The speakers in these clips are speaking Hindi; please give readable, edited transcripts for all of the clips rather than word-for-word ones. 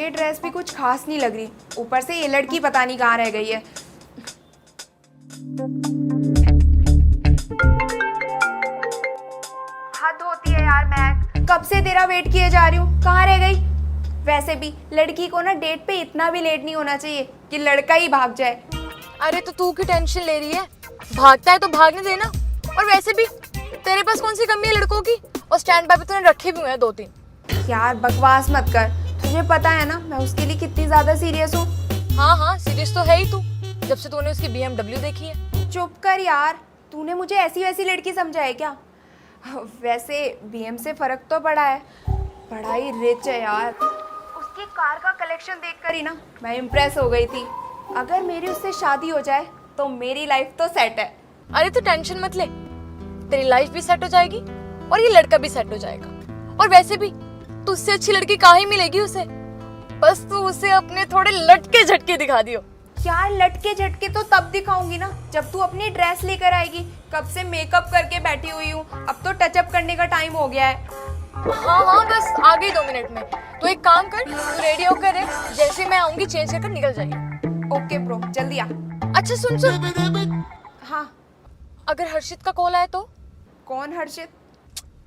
ये ड्रेस भी कुछ खास नहीं लग रही, ऊपर से ये लड़की पता नहीं कहाँ रह गई है। हद होती है यार, मैं कब से तेरा वेट किए जा रही हूँ, कहाँ रह गई? वैसे भी लड़की को ना डेट पे इतना भी लेट नहीं होना चाहिए कि लड़का ही भाग जाए। अरे तो तू क्यों टेंशन ले रही है? भागता है तो भागने देना। और वैसे भी तेरे पास कौन सी कमी है लड़कों की? और स्टैंड बाय पे तूने रखे भी हुए हैं 2-3। यार बकवास मत कर, तुझे पता है ना मैं उसके लिए कितनी ज्यादा सीरियस हूँ। हाँ हाँ, सीरियस तो है ही तू, जब से तूने उसकी BMW देखी है। चुप कर यार, तूने मुझे ऐसी वैसी लड़की समझा है क्या? वैसे BM से फर्क तो पड़ा है, बड़ा ही रिच है यार। उसकी कार का कलेक्शन देखकर ही ना मैं इम्प्रेस हो गई थी। अगर मेरी उससे शादी हो जाए तो मेरी लाइफ तो सेट है। अरे तू टेंशन मत ले, तेरी लाइफ भी सेट हो जाएगी और ये लड़का भी सेट हो जाएगा। और वैसे भी तुझसे अच्छी लड़की कहाँ ही मिलेगी उसे, बस तू उसे अपने थोड़े लटके झटके दिखा दियो। यार लटके झटके तो तब दिखाऊंगी ना जब तू अपनी ड्रेस लेकर आएगी। कब से मेकअप करके बैठी हुई हूँ, अब तो टचअप करने का टाइम हो गया है। हाँ हाँ, बस आ गई 2 मिनट में। तो एक काम कर, तू रेडी होकर रह, जैसे मैं आऊंगी चेंज कर निकल जाइए। ओके ब्रो, जल्दी आ। अच्छा सुन सुन, हाँ। अगर हर्षित का कॉल आए तो? कौन हर्षित?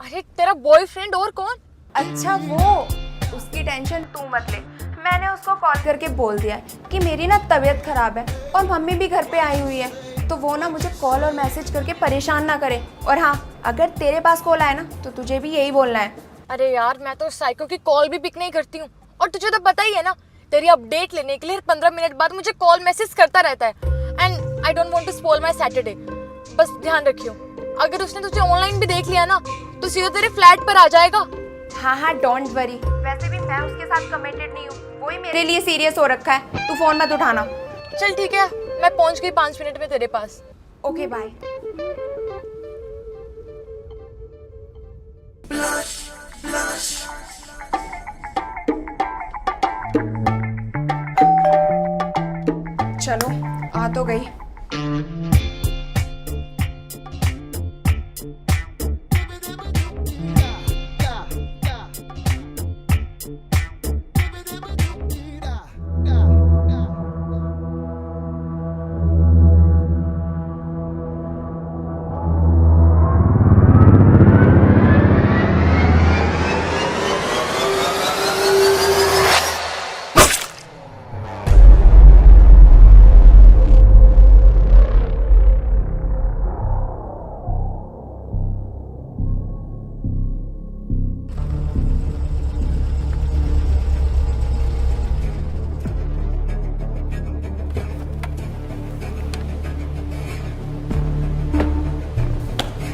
अरे तेरा बॉयफ्रेंड, और कौन? अच्छा वो, उसकी टेंशन तू मत ले। मैंने उसको कॉल करके बोल दिया कि मेरी ना तबीयत खराब है और मम्मी भी घर पे आई हुई है, तो वो ना मुझे कॉल और मैसेज करके परेशान ना करे। और हाँ, अगर तेरे पास कॉल आए ना तो तुझे भी यही बोलना है। अरे यार, मैं तो साइको की कॉल भी पिक नहीं करती हूँ, और तुझे तो पता ही है ना, तेरी अपडेट लेने के लिए 15 मिनट बाद मुझे कॉल मैसेज करता रहता है। And I don't want to spoil my Saturday. बस ध्यान रखियो, अगर उसने तुझे ऑनलाइन भी देख लिया ना तो सीधा तेरे फ्लैट पर आ जाएगा। हाँ हाँ, डोंट वरी। वैसे भी मैं उसके साथ कमिटेड नहीं हूँ, वो ही मेरे लिए सीरियस हो रखा है। तू फोन मत उठाना। चल ठीक है, मैं पहुंच गई 5 मिनट में तेरे पास। Okay bye. चलो आ तो गई।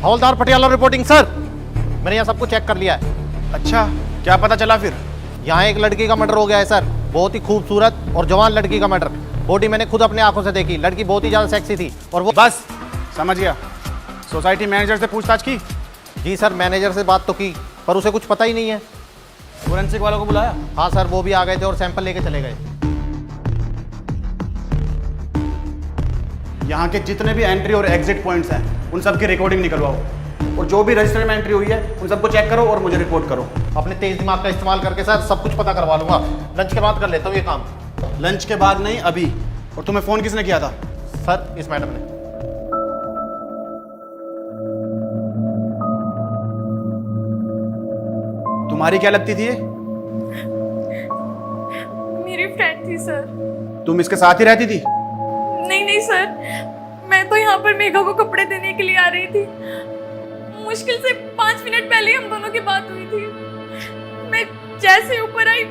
हवलदार पटियाला रिपोर्टिंग सर। मैंने यहाँ सब कुछ चेक कर लिया है। अच्छा, क्या पता चला फिर? यहाँ एक लड़की का मर्डर हो गया है सर, बहुत ही खूबसूरत और जवान लड़की का मर्डर। बॉडी मैंने खुद अपने आंखों से देखी, लड़की बहुत ही ज़्यादा सेक्सी थी। और वो बस समझ गया। सोसाइटी मैनेजर से पूछताछ की? जी सर, मैनेजर से बात तो की, पर उसे कुछ पता ही नहीं है। फोरेंसिक वालों को बुलाया? हाँ सर, वो भी आ गए थे और सैंपल लेके चले गए। यहाँ के जितने भी एंट्री और एग्जिट पॉइंट्स हैं उन सब की रिकॉर्डिंग निकलवाओ, और जो भी रजिस्टर में एंट्री हुई है उन सबको चेक करो और मुझे रिपोर्ट करो। अपने तेज दिमाग का इस्तेमाल करके सर सब कुछ पता करवा लूंगा। लंच के बाद कर लेता हूँ ये काम। लंच के बाद नहीं, अभी। और तुम्हें फ़ोन किसने किया था? सर, इस मैडम ने। तुम्हारी क्या लगती थी ये? मेरी फ्रेंड थी सर। तुम इसके साथ ही रहती थी? नहीं नहीं सर, मैं तो यहाँ पर मेघा को कपड़े देने के लिए आ रही थी। मुश्किल से 5 मिनट पहले हम दोनों की बात हुई थी। मैं जैसे ऊपर आई,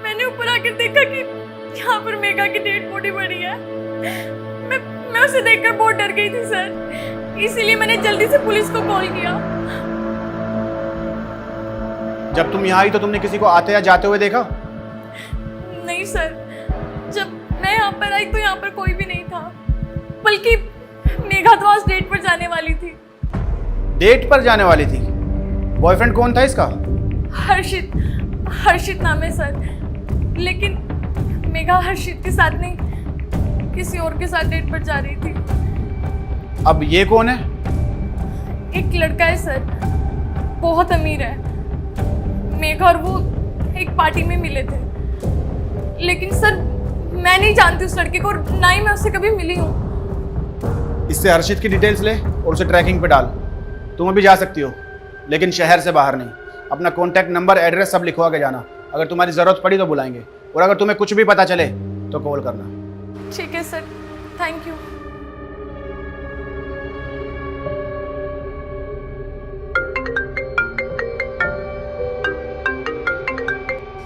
मैंने ऊपर आकर देखा कि यहाँ पर मेघा की डेड बॉडी पड़ी है। मैं उसे देखकर बहुत डर गई थी सर, इसीलिए मैंने जल्दी से पुलिस को कॉल किया। जब तुम यहाँ आई तो तुमने किसी को आते या जाते हुए देखा? नहीं सर, जब मैं यहाँ पर आई तो यहाँ पर कोई भी नहीं था, बल्कि मेघा तो आज डेट पर जाने वाली थी। डेट पर जाने वाली थी? बॉयफ्रेंड कौन था इसका? हर्षित नाम है सर, लेकिन मेघा हर्षित के साथ नहीं, किसी और के साथ डेट पर जा रही थी। अब ये कौन है? एक लड़का है सर, बहुत अमीर है। मेघा और वो एक पार्टी में मिले थे। लेकिन सर मैं नहीं जानती उस लड़के को और ना ही मैं उससे कभी मिली हूँ। इससे हर्षित की डिटेल्स ले और उसे ट्रैकिंग पे डाल। तुम अभी जा सकती हो, लेकिन शहर से बाहर नहीं। अपना कॉन्टैक्ट नंबर, एड्रेस सब लिखवा के जाना। अगर तुम्हारी ज़रूरत पड़ी तो बुलाएंगे, और अगर तुम्हें कुछ भी पता चले तो कॉल करना। ठीक है सर, थैंक यू।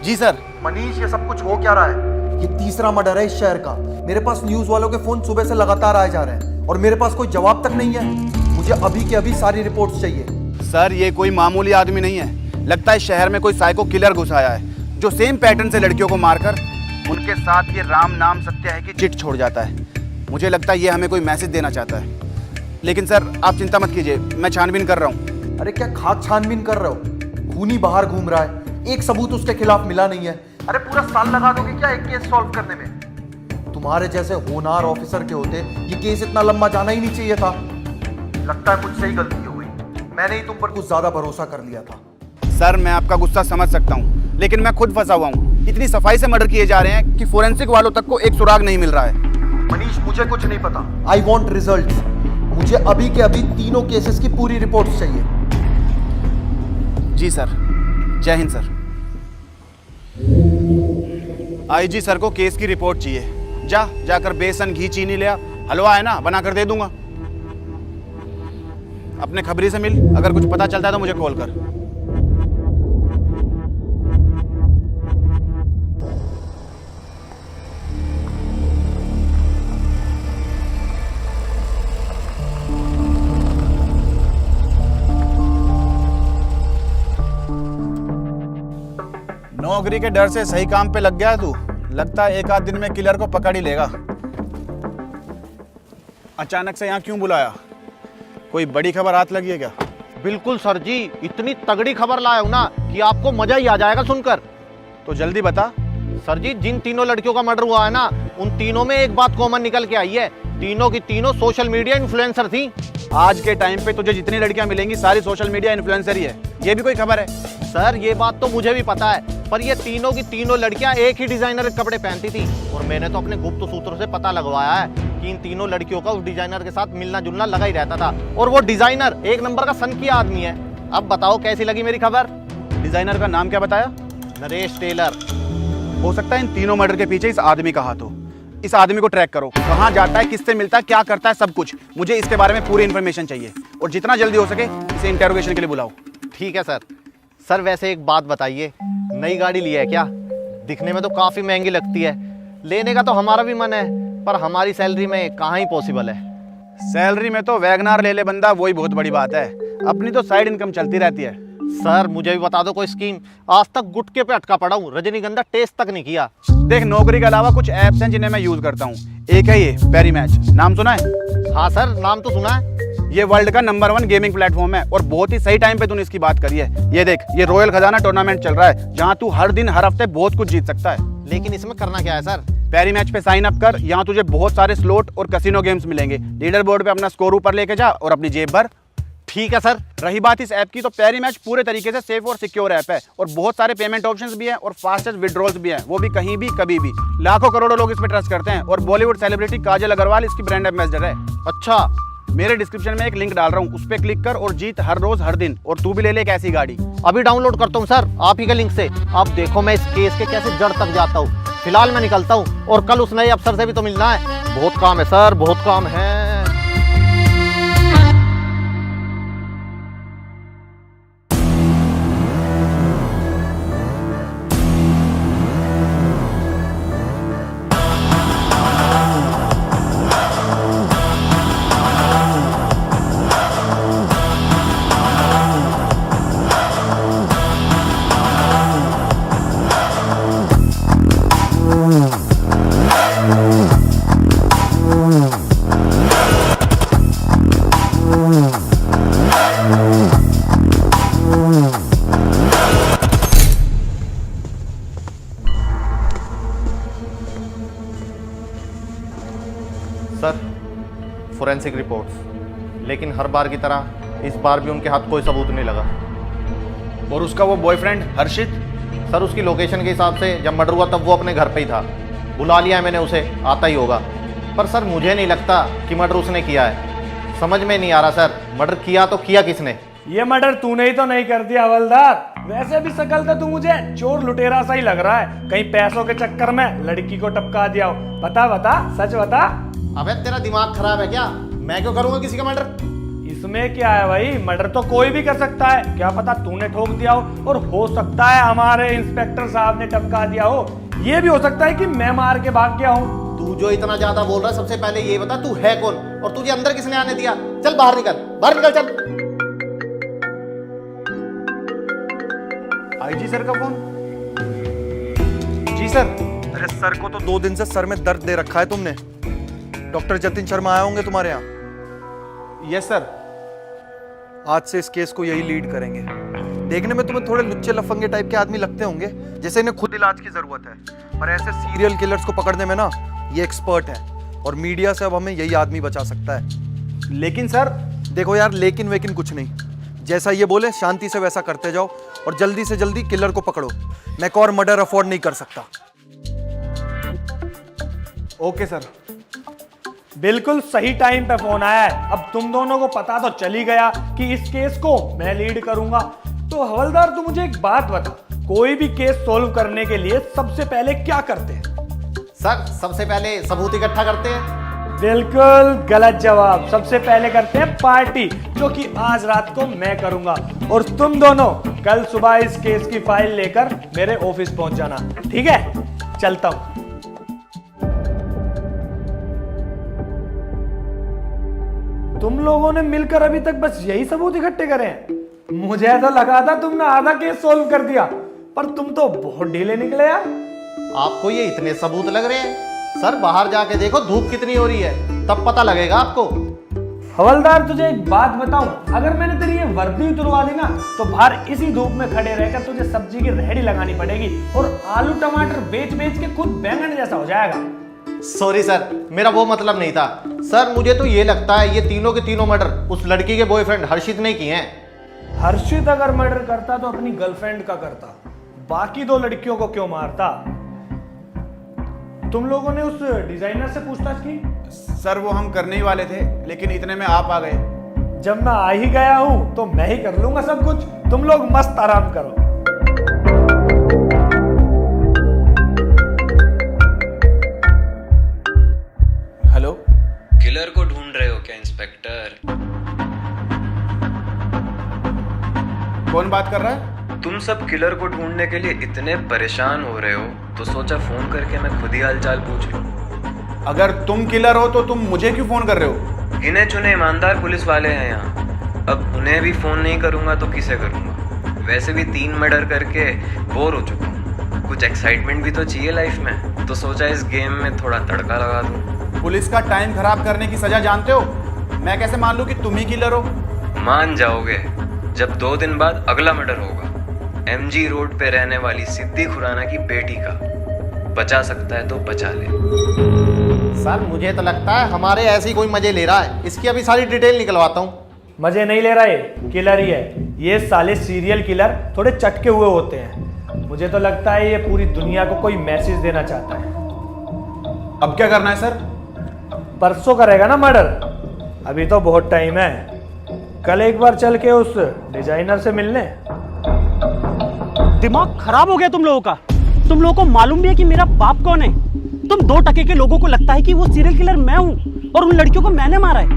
जी सर। मनीष, ये सब कुछ हो क्या रहा है? ये तीसरा मर्डर है इस शहर का। मेरे पास न्यूज वालों के फोन सुबह से लगातार आए जा रहे हैं और मेरे पास कोई जवाब तक नहीं है। मुझे अभी के अभी सारी रिपोर्ट्स चाहिए। सर, ये कोई मामूली आदमी नहीं है। लगता है शहर में कोई साइको किलर घुस आया है, जो सेम पैटर्न से लड़कियों को मारकर उनके साथ ये राम नाम सत्य है कि चिट छोड़ जाता है। मुझे लगता है ये हमें कोई मैसेज देना चाहता है। लेकिन सर, आप चिंता मत कीजिए, मैं छानबीन कर रहा हूँ। अरे क्या खाक छानबीन कर रहे हो? खूनी बाहर घूम रहा है, एक सबूत उसके खिलाफ मिला नहीं है। अरे पूरा साल लगा दोगे क्या एक केस सॉल्व करने में? तुम्हारे जैसे होनहार ऑफिसर के होते ये केस इतना लंबा जाना ही नहीं चाहिए था। लगता है मुझसे ही गलती हो गई। मैंने ही तुम पर कुछ ज्यादा भरोसा कर लिया था। सर, मैं आपका गुस्सा समझ सकता हूँ, लेकिन मैं खुद फंसा हुआ हूँ। इतनी सफाई से मर्डर किए जा रहे हैं कि फोरेंसिक वालों तक को एक सुराग नहीं मिल रहा है। मनीष, मुझे कुछ नहीं पता। I want result. मुझे अभी के अभी तीनों केसेस की पूरी रिपोर्ट चाहिए। जी सर। जय हिंद सर। आईजी सर को केस की रिपोर्ट चाहिए। जाकर बेसन, घी, चीनी ले आ। हलवा है ना, बना कर दे दूंगा। अपने खबरी से मिल, अगर कुछ पता चलता है तो मुझे कॉल कर। नौकरी के डर से सही काम पे लग गया तू। लगता है एक आध दिन में किलर को पकड़ ही लेगा। अचानक से यहाँ क्यों बुलाया? कोई बड़ी खबर हाथ लगी है क्या? बिल्कुल सर जी, इतनी तगड़ी खबर लाया हूं ना कि आपको मजा ही आ जाएगा सुनकर। तो जल्दी बता। सर जी, जिन तीनों लड़कियों का मर्डर हुआ है ना, उन तीनों में एक बात कॉमन निकल के आई है। तीनों की तीनों सोशल मीडिया इन्फ्लुएंसर थी। आज के टाइम पे तुझे जितनी लड़कियां मिलेंगी सारी सोशल मीडिया इन्फ्लुएंसर ही है। ये भी कोई खबर है? सर, ये बात तो मुझे भी पता है, पर ये तीनों की तीनों लड़कियां एक ही डिजाइनर के कपड़े पहनती थी। और मैंने तो अपने गुप्त सूत्रों से पता लगवाया है कि इन तीनों लड़कियों का उस डिजाइनर के साथ मिलना जुलना लगा ही रहता था। और वो डिजाइनर एक नंबर का सनकी आदमी है। अब बताओ कैसी लगी मेरी खबर? डिजाइनर का नाम क्या बताया? नरेश टेलर। हो सकता है इन तीनों मर्डर के पीछे इस आदमी का हाथ हो। इस आदमी को ट्रैक करो, कहाँ जाता है, किससे मिलता है, क्या करता है, सब कुछ। मुझे इसके बारे में पूरी इन्फॉर्मेशन चाहिए और जितना जल्दी हो सके इसे इंटेरोगेशन के लिए बुलाओ। ठीक है सर। सर, वैसे एक बात बताइए, नई गाड़ी ली है क्या? दिखने में तो काफी महंगी लगती है। लेने का तो हमारा भी मन है, पर हमारी सैलरी में कहाँ ही पॉसिबल है। सैलरी में तो वैगनार ले ले बंदा, वही बहुत बड़ी बात है। अपनी तो साइड इनकम चलती रहती है। सर, मुझे भी बता दो कोई स्कीम। आज तक गुटके पे अटका पड़ा हूँ, रजनीगंधा टेस्ट तक नहीं किया। देख, नौकरी के अलावा कुछ ऐप्स हैं जिन्हें मैं यूज करता हूँ। एक है ये पेरी मैच, नाम सुना है? हाँ सर, नाम तो सुना है। ये वर्ल्ड का नंबर 1 गेमिंग प्लेटफॉर्म है और बहुत ही सही टाइम पे तूने इसकी बात करी है। ये देख, ये रॉयल खजाना टूर्नामेंट चल रहा है जहाँ तू हर दिन हर हफ्ते बहुत कुछ जीत सकता है। लेकिन इसमें करना क्या है सर? पेरी मैच पे साइन अप कर। यहाँ तुझे बहुत सारे स्लॉट और कैसीनो गेम्स मिलेंगे। लीडर बोर्ड पे अपना स्कोर ऊपर लेके जा और अपनी जेब भर। ठीक है सर। रही बात इस ऐप की, तो पेरी मैच पूरे तरीके से सेफ और सिक्योर ऐप है और बहुत सारे पेमेंट ऑप्शंस भी हैं और फास्टेस्ट विड्रॉल्स भी हैं, वो भी कहीं भी कभी भी। लाखों करोड़ों लोग इस पे ट्रस्ट करते हैं और बॉलीवुड सेलिब्रिटी काजल अग्रवाल इसकी ब्रांड एम्बेसडर है। अच्छा, मेरे डिस्क्रिप्शन में एक लिंक डाल रहा हूँ, उस पर क्लिक कर और जीत हर रोज हर दिन। और तू भी ले ले एक ऐसी गाड़ी। अभी डाउनलोड करता हूँ सर, आप ही के लिंक से। अब देखो मैं इस केस के कैसे जड़ तक जाता हूँ। फिलहाल मैं निकलता हूँ और कल उस नए अफसर से भी तो मिलना है। बहुत काम है सर, बहुत काम है। Sir, forensic reports. लेकिन हर बार की तरह इस बार भी उनके हाथ कोई सबूत नहीं लगा। और उसका वो बॉयफ्रेंड हर्षित? सर उसकी लोकेशन के हिसाब से जब मर्डर हुआ तब वो अपने घर पे ही था। बुला लिया है मैंने उसे, आता ही होगा। पर सर मुझे नहीं लगता कि मर्डर उसने किया है। समझ में नहीं आ रहा सर, मर्डर किया तो किया किसने? ये मर्डर तूने ही तो नहीं कर दिया हवलदार। वैसे भी शकल तो तू मुझे चोर लुटेरा सा ही लग रहा है, कहीं पैसों के चक्कर में लड़की को टपका दिया हो। बता बता, सच बता। अबे तेरा दिमाग खराब है क्या? मैं क्यों करूंगा किसी का मर्डर? इसमें क्या है भाई, मर्डर तो कोई भी कर सकता है। क्या पता तूने ठोक दिया हो, और हो सकता है हमारे इंस्पेक्टर साहब ने टपका दिया हो। ये भी हो सकता है कि मैं मार के भाग गया हूँ। तू जो इतना ज्यादा बोल रहा है, सबसे पहले ये बता तू है कौन और तुझे अंदर किसने आने दिया? चल बाहर निकल, बाहर निकल चल। आईजी सर का फोन। जी सर। अरे सर को तो 2 दिन से सर में दर्द दे रखा है तुमने। डॉक्टर जतिन शर्मा आए होंगे तुम्हारे यहाँ। Yes sir. आज से इस केस को यही लीड करेंगे। देखने में तुम्हें थोड़े लुच्चे लफंगे टाइप के आदमी लगते होंगे, जैसे इन्हें खुद इलाज की जरूरत है, पर ऐसे सीरियल किलर्स को पकड़ने में ना ये एक्सपर्ट है, और मीडिया से अब हमें यही आदमी बचा सकता है। लेकिन सर देखो यार, लेकिन वेकिन कुछ नहीं, जैसा ये बोले शांति से वैसा करते जाओ, और जल्दी से जल्दी किलर को पकड़ो। मैं एक और मर्डर अफोर्ड नहीं कर सकता। Okay sir. बिल्कुल सही टाइम पे फोन आया है। अब तुम दोनों को पता तो चल ही गया कि इस केस को मैं लीड करूंगा। तो हवलदार तू मुझे एक बात बता, कोई भी केस सोल्व करने के लिए सबसे पहले क्या करते हैं? सर सबसे पहले सबूत इकट्ठा करते हैं। बिल्कुल गलत जवाब। सबसे पहले करते हैं पार्टी, जो कि आज रात को मैं करूंगा, और तुम दोनों कल सुबह इस केस की फाइल लेकर मेरे ऑफिस पहुंच जाना। ठीक है, चलता हूं। तुम लोगों ने मिलकर अभी तक बस यही सबूत इकट्ठे करे हैं। मुझे तो लगा था तुमने आधा केस सोल्व कर दिया, पर तुम तो बहुत ढीले निकले यार। आपको ये इतने सबूत लग रहे हैं? सर बाहर जाके देखो धूप कितनी हो रही है, तब पता लगेगा आपको। हवलदार तुझे एक बात बताऊं, अगर मैंने तेरी ये वर्दी उतरवा दी ना, तो बाहर इसी धूप में खड़े रहकर तुझे सब्जी की रेहड़ी लगानी पड़ेगी, और आलू टमाटर बेच बेच के खुद बैंगन जैसा हो जाएगा। सॉरी सर, मेरा वो मतलब नहीं था। सर मुझे तो ये लगता है ये तीनों के तीनों मर्डर उस लड़की के बॉयफ्रेंड हर्षित ने किए हैं। हर्षित अगर मर्डर करता तो अपनी गर्लफ्रेंड का करता, बाकी 2 लड़कियों को क्यों मारता? तुम लोगों ने उस डिजाइनर से पूछताछ की? सर वो हम करने ही वाले थे, लेकिन इतने में आप आ गए। जब मैं आ ही गया हूं तो मैं ही कर लूंगा सब कुछ। तुम लोग मस्त आराम करो। हेलो, किलर को ढूंढ रहे हो क्या इंस्पेक्टर? कौन बात कर रहा है? तुम सब किलर को ढूंढने के लिए इतने परेशान हो रहे हो, तो सोचा फोन करके मैं खुद ही हालचाल पूछ लूं। अगर तुम किलर हो तो तुम मुझे क्यों फोन कर रहे हो? गिने चुने ईमानदार पुलिस वाले हैं यहाँ, अब उन्हें भी फोन नहीं करूंगा तो किसे करूंगा? वैसे भी 3 मर्डर करके बोर हो चुका हूँ, कुछ एक्साइटमेंट भी तो चाहिए लाइफ में, तो सोचा इस गेम में थोड़ा तड़का लगा दूं। पुलिस का टाइम खराब करने की सजा जानते हो? मैं कैसे मान लूं कि तुम ही किलर हो? मान जाओगे जब 2 दिन बाद अगला मर्डर होगा, MG रोड पे रहने वाली सिद्दी खुराना की बेटी का। बचा सकता है तो बचा ले। सर मुझे तो लगता है हमारे ऐसे ही कोई मजे ले रहा है, इसकी अभी सारी डिटेल निकलवाता हूँ। मजे नहीं ले रहा है, किलर ही है। ये साले सीरियल किलर थोड़े चटके हुए होते हैं। मुझे तो लगता है ये पूरी दुनिया को कोई मैसेज देना चाहता है। अब क्या करना है सर? परसों करेगा ना मर्डर, अभी तो बहुत टाइम है। कल एक बार चल के उस डिजाइनर से मिलने। दिमाग खराब हो गया तुम लोगों का। तुम लोगों को मालूम भी है कि मेरा बाप कौन है? तुम 2 टके के लोगों को लगता है कि वो सीरियल किलर मैं हूं और उन लड़कियों को मैंने मारा है।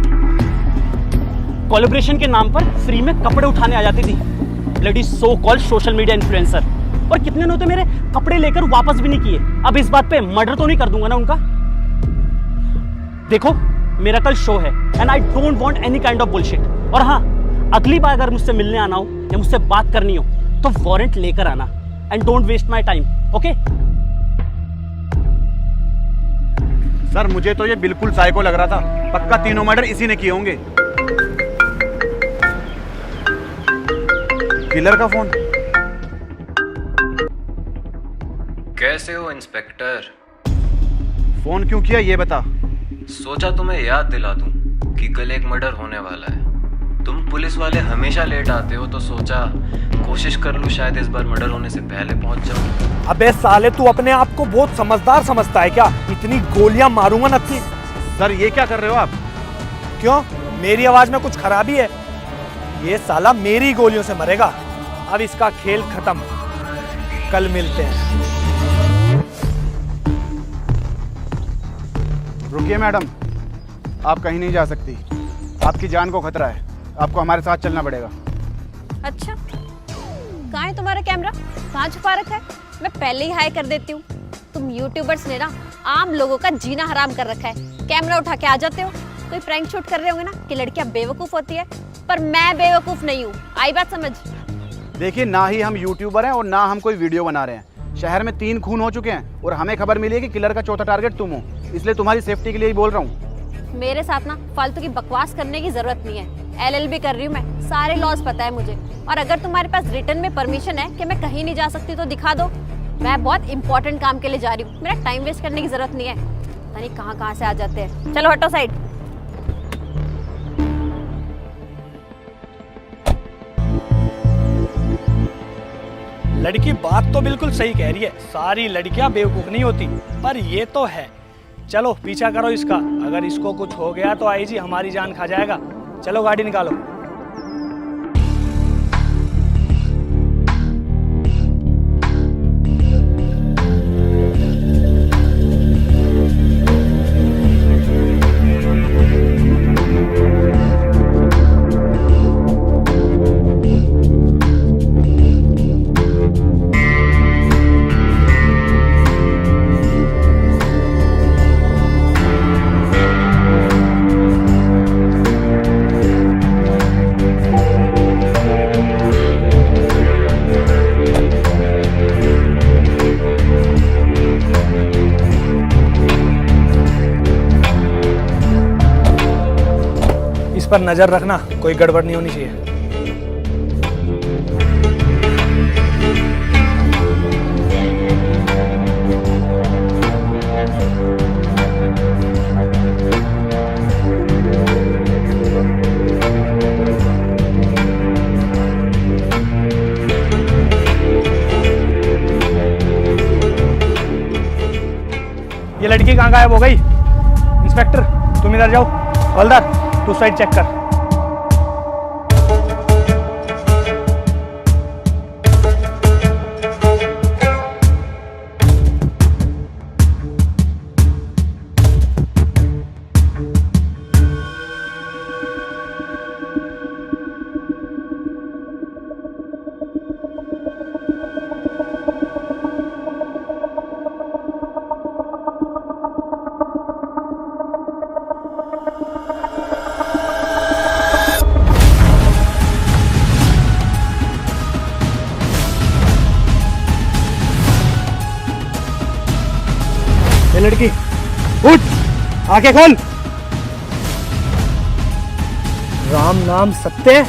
कोलैबोरेशन के नाम पर फ्री में कपड़े उठाने आ जाती थी bloody so called social media influencer, और कितने ने तो मेरे कपड़े लेकर वापस भी नहीं किए। अब इस बात पे मर्डर तो नहीं कर दूंगा ना उनका। देखो मेरा कल शो है and I don't want any kind of bullshit. और हाँ, अगली बार अगर मुझसे मिलने आना हो या मुझसे बात करनी हो तो वारंट लेकर आना and don't waste my time, okay? Sir मुझे तो ये बिल्कुल साइको लग रहा था, पक्का तीनों मर्डर इसी ने किए होंगे। किलर का फोन। कैसे हो इंस्पेक्टर? फोन क्यों किया ये बता। सोचा तुम्हें याद दिला दूं कि कल एक मर्डर होने वाला है। तुम पुलिस वाले हमेशा लेट आते हो, तो सोचा कोशिश कर लूं, शायद इस बार मर्डर होने से पहले पहुंच जाऊं। अबे साले, तू अपने आप को बहुत समझदार समझता है क्या? इतनी गोलियां मारूंगा ना थी। सर ये क्या कर रहे हो आप? क्यों, मेरी आवाज में कुछ खराबी है? ये साला मेरी गोलियों से मरेगा। अब इसका खेल खत्म, कल मिलते हैं। रुकिए मैडम, आप कहीं नहीं जा सकती। आपकी जान को खतरा है, आपको हमारे साथ चलना पड़ेगा। अच्छा, कहाँ है तुम्हारा कैमरा? कहाँ छुपा रखा है? मैं पहले ही हाई कर देती हूँ। तुम यूट्यूबर्स ने ना आम लोगों का जीना हराम कर रखा है। कैमरा उठा के आ जाते हो, कोई प्रैंक शूट कर रहे होंगे ना कि लड़कियां बेवकूफ होती है, पर मैं बेवकूफ नहीं हूँ। आई बात समझ? देखिए, ना ही हम यूट्यूबर हैं और ना हम कोई वीडियो बना रहे हैं। शहर में 3 खून हो चुके हैं और हमें खबर मिली है कि किलर का चौथा टारगेट तुम हो, इसलिए तुम्हारी सेफ्टी के लिए ही बोल रहा हूँ। मेरे साथ ना फालतू की बकवास करने की जरूरत नहीं है। LLB कर रही हूँ मैं, सारे लॉज पता है मुझे। और अगर तुम्हारे पास रिटर्न में परमिशन है कि मैं कहीं नहीं जा सकती तो दिखा दो। मैं बहुत इंपॉर्टेंट काम के लिए जा रही हूँ, मेरा टाइम वेस्ट करने की जरूरत नहीं है। पता नहीं कहाँ से आ जाते हैं। चलो हटो साइड। लड़की बात तो बिल्कुल सही कह रही है, सारी लड़कियां बेवकूफ नहीं होती, पर ये तो है। चलो पीछा करो इसका, अगर इसको कुछ हो गया तो आईजी हमारी जान खा जाएगा। चलो गाड़ी निकालो। पर नजर रखना, कोई गड़बड़ नहीं होनी चाहिए। ये लड़की कहाँ गायब हो गई? इंस्पेक्टर तुम इधर जाओ, हवलदार तू साइड चेक कर। लड़की उठ, आंखें खोल। राम नाम सत्य।